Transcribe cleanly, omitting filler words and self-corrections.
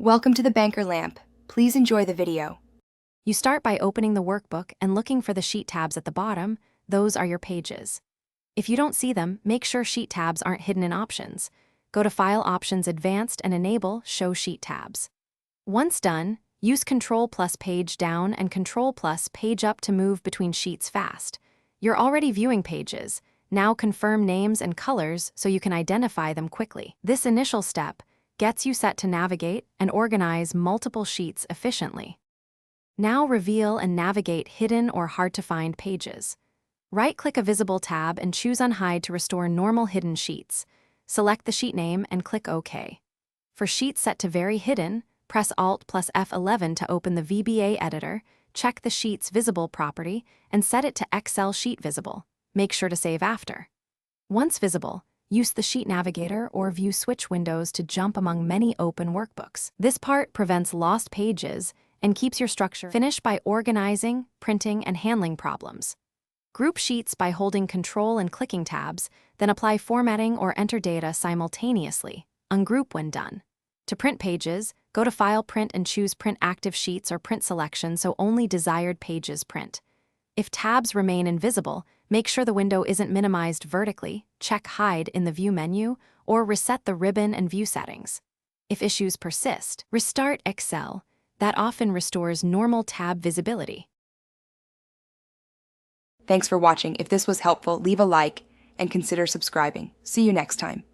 Welcome to the Banker Lamp. Please enjoy the video. You start by opening the workbook and looking for the sheet tabs at the bottom. Those are your pages. If you don't see them, make sure sheet tabs aren't hidden in options. Go to File Options Advanced and enable Show Sheet Tabs. Once done, use Control plus Page Down and Control plus Page Up to move between sheets fast. You're already viewing pages. Now confirm names and colors so you can identify them quickly. This initial step gets you set to navigate and organize multiple sheets efficiently. Now reveal and navigate hidden or hard-to-find pages. Right-click a visible tab and choose Unhide to restore normal hidden sheets. Select the sheet name and click OK. For sheets set to very hidden, press Alt plus F11 to open the VBA editor, check the Sheet's Visible property, and set it to Excel Sheet Visible. Make sure to save after. Once visible, use the Sheet Navigator or View Switch windows to jump among many open workbooks. This part prevents lost pages and keeps your structure finished by organizing, printing, and handling problems. Group sheets by holding Control and clicking tabs, then apply formatting or enter data simultaneously. Ungroup when done. To print pages, go to File, Print, and choose Print Active Sheets or Print Selection so only desired pages print. If tabs remain invisible, make sure the window isn't minimized vertically, check Hide in the View menu, or reset the ribbon and view settings. If issues persist, restart Excel. That often restores normal tab visibility. Thanks for watching. If this was helpful, leave a like and consider subscribing. See you next time.